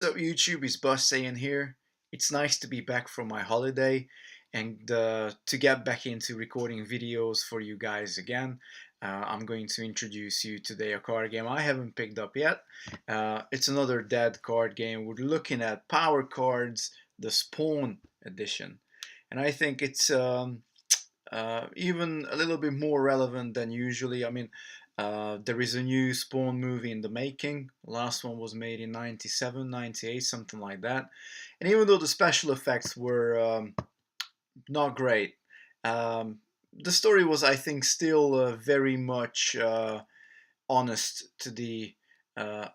What's up YouTube, it's Boss Saiyan here. It's nice to be back from my holiday and to get back into recording videos for you guys again. I'm going to introduce you today a card game I haven't picked up yet. It's another dead card game. We're looking at Power Cards, the Spawn edition. And I think it's even a little bit more relevant than usually. There is a new Spawn movie in the making. The last one was made in 97, 98, something like that. And even though the special effects were not great, the story was, I think, still very much honest to the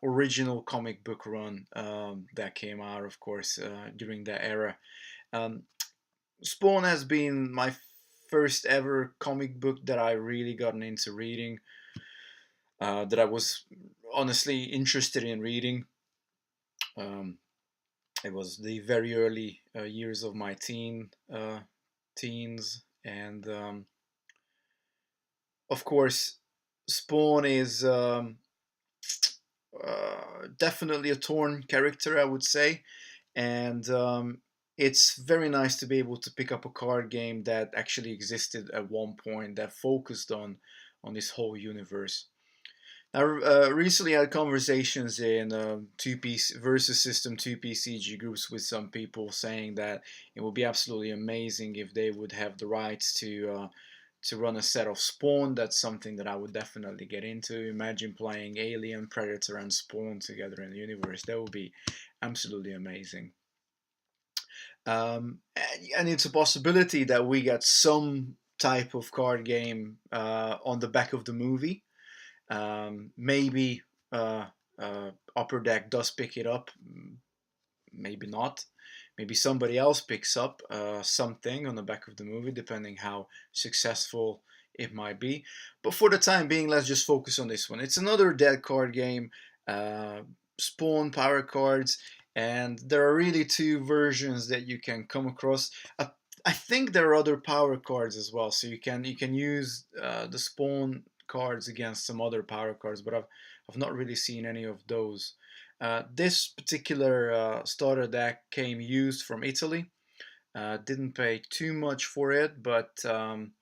original comic book run that came out, of course, during that era. Um, Spawn has been my first ever comic book that I really gotten into reading, that I was honestly interested in reading. Um, it was the very early years of my teens, and of course, Spawn is definitely a torn character, I would say, and it's very nice to be able to pick up a card game that actually existed at one point that focused on this whole universe. I recently had conversations in 2PC versus System 2PCG groups with some people saying that it would be absolutely amazing if they would have the rights to run a set of Spawn. That's something that I would definitely get into. Imagine playing Alien, Predator, and Spawn together in the universe. That would be absolutely amazing. And it's a possibility that we get some type of card game on the back of the movie. Maybe Upper Deck does pick it up, maybe not. Maybe somebody else picks up something on the back of the movie, depending how successful it might be. But for the time being, let's just focus on this one. It's another dead card game, Spawn Power Cards, and there are really two versions that you can come across. I think there are other power cards as well, so you can use the Spawn cards against some other power cards, but I've not really seen any of those. This particular starter deck came used from Italy. Didn't pay too much for it, but I'm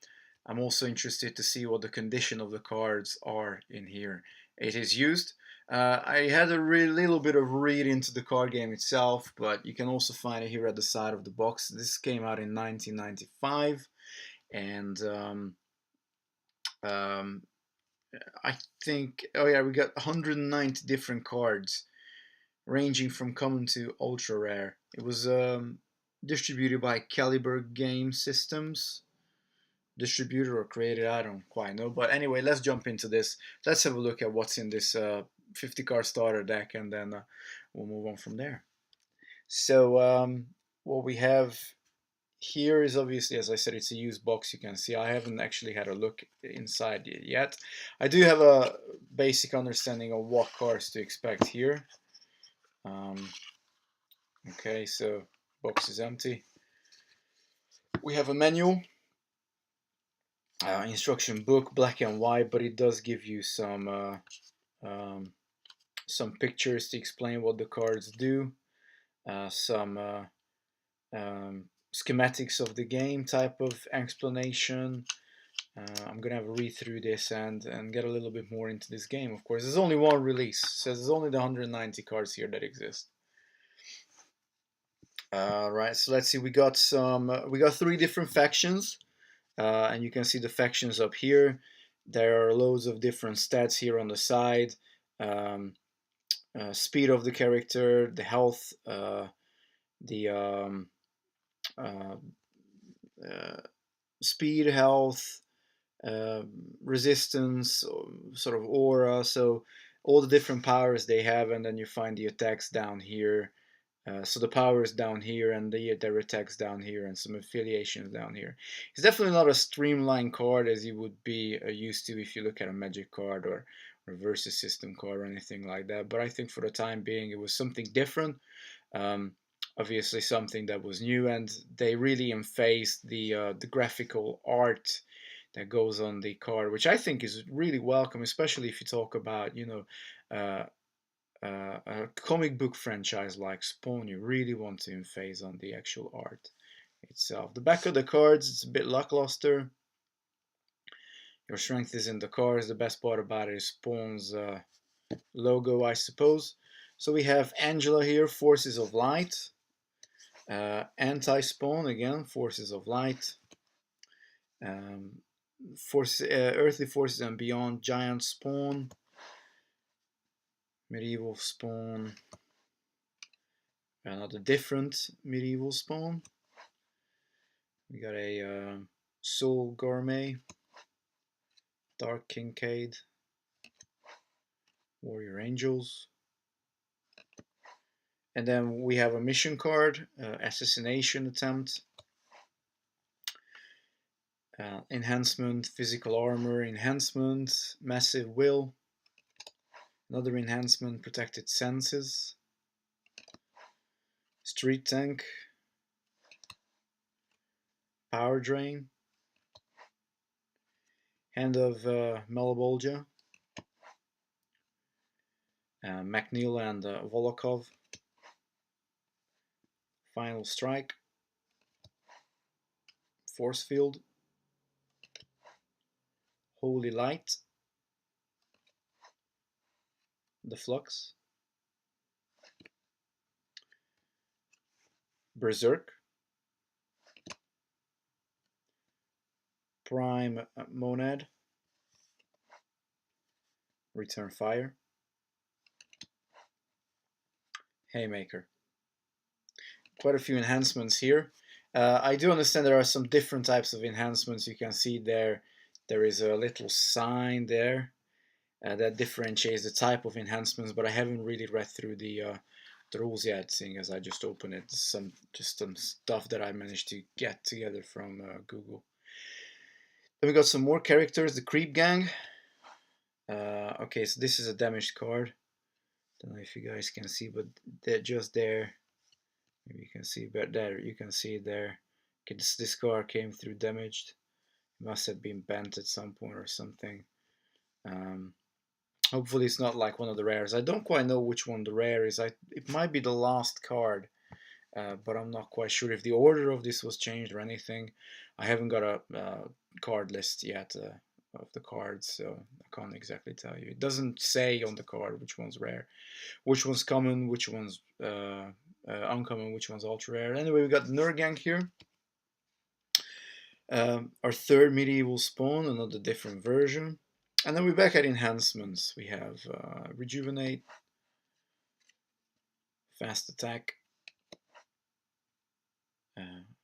also interested to see what the condition of the cards are in here. It is used. I had a little bit of read into the card game itself, but you can also find it here at the side of the box. This came out in 1995, and um, I think, oh yeah, we got 190 different cards ranging from common to ultra rare. It was distributed by Caliber Game Systems. Distributed or created, I don't quite know. But anyway, let's jump into this. Let's have a look at what's in this 50 card starter deck, and then we'll move on from there. So, what we have here is obviously, as I said, it's a used box. You can see I haven't actually had a look inside it yet. I do have a basic understanding of what cards to expect here. Okay, so box is empty. We have a manual, instruction book, black and white, but it does give you some pictures to explain what the cards do, some schematics of the game type of explanation. I'm gonna have a read through this and get a little bit more into this game. Of course, there's only one release, so there's only the 190 cards here that exist. Right, so let's see. We got three different factions, and you can see the factions up here. There are loads of different stats here on the side. Um, Speed of the character, the health, the uh, uh, speed, health, uh, resistance, sort of aura. So all the different powers they have, and then you find the attacks down here. So the power is down here, and their attacks down here, and some affiliations down here. It's definitely not a streamlined card as you would be used to if you look at a Magic card or versus system card or anything like that. But I think for the time being, it was something different. Um, Obviously, something that was new, and they really emphased the graphical art that goes on the card, which I think is really welcome, especially if you talk about uh, a comic book franchise like Spawn, you really want to emphasize on the actual art itself. The back of the cards, it's a bit lackluster. Your strength is in the cards. The best part about it is Spawn's logo, I suppose. So we have Angela here, Forces of Light. Anti-Spawn, again, Forces of Light. Earthly Forces and Beyond, Giant Spawn. Medieval Spawn. Another different medieval Spawn. We got a Soul Gourmet. Dark Kincaid. Warrior Angels. And then we have a mission card, Assassination Attempt. Enhancement, Physical Armor, Enhancement, Massive Will. Another enhancement, Protected Senses. Street Tank. Power Drain. Hand of Malebolgia. McNeil and Volokov. Final Strike. Force Field. Holy Light. The Flux. Berserk. Prime Monad. Return Fire. Haymaker. Quite a few enhancements here. I do understand there are some different types of enhancements. You can see there is a little sign there that differentiates the type of enhancements, but I haven't really read through the rules yet, seeing as I just opened it. Some stuff that I managed to get together from Google. Then we got some more characters. The Creep Gang. Okay, so this is a damaged card. Don't know if you guys can see, but they're just there. Maybe you can see, but there you can see it there. Okay, this card came through damaged. It must have been bent at some point or something. Hopefully it's not like one of the rares. I don't quite know which one the rare is. It might be the last card, but I'm not quite sure if the order of this was changed or anything. I haven't got a card list yet of the cards, so I can't exactly tell you. It doesn't say on the card which one's rare, which one's common, which one's uncommon, which one's ultra rare. Anyway, we got the Nurgang here. Our third medieval Spawn, another different version. And then we're back at enhancements. We have Rejuvenate, Fast Attack,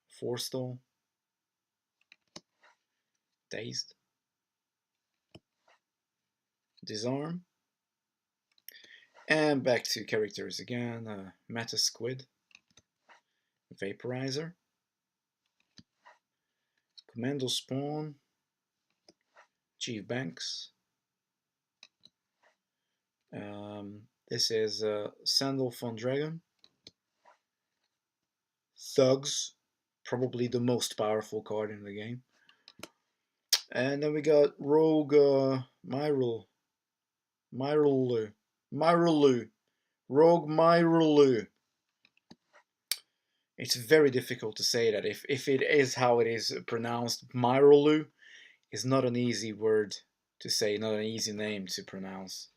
Forestall, Dazed, Disarm, and back to characters again. Meta Squid, Vaporizer, Commando Spawn, Chief Banks. This is Sandal von Dragon. Thugs, probably the most powerful card in the game. And then we got Rogue Myrulu. Rogue Myrulu. It's very difficult to say that. If it is how it is pronounced, Myrulu is not an easy word to say, not an easy name to pronounce.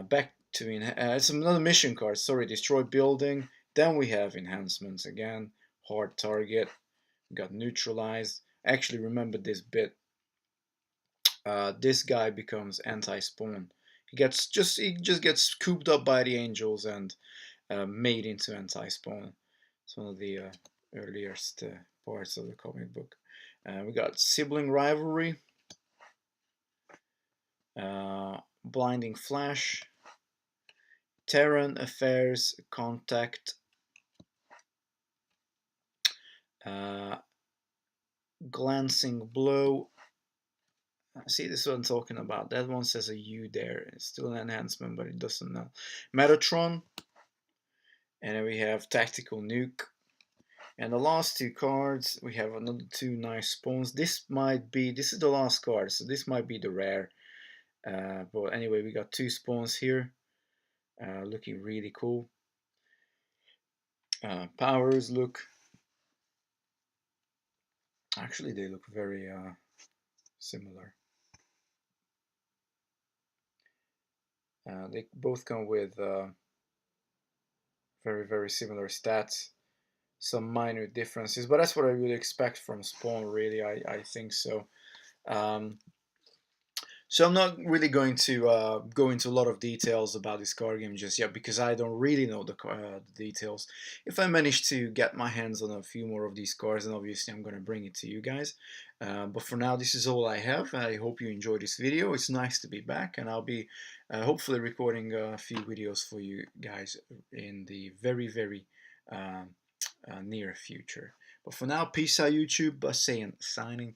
Back to it's another mission card. Sorry, destroy building. Then we have enhancements again. Hard target. We got neutralized. Actually, remember this bit. This guy becomes anti-spawn. He just gets scooped up by the angels and made into anti-spawn. It's one of the earliest parts of the comic book. We got sibling rivalry. Blinding Flash, Terran Affairs Contact, Glancing Blow. See, this is what I'm talking about. That one says a U there. It's still an enhancement, but it doesn't know. Metatron, and then we have Tactical Nuke. And the last two cards, we have another two nice spawns. This is the last card, so this might be the rare. But anyway, we got two spawns here. looking really cool. Powers look, actually they look very similar. They both come with very similar stats. Some minor differences, but that's what I would expect from Spawn. Really, I think so. Um, so I'm not really going to go into a lot of details about this card game just yet because I don't really know the details. If I manage to get my hands on a few more of these cards, then obviously I'm going to bring it to you guys. But for now, this is all I have. I hope you enjoyed this video. It's nice to be back, and I'll be hopefully recording a few videos for you guys in the very um, near future. But for now, peace out, YouTube. Saiyan signing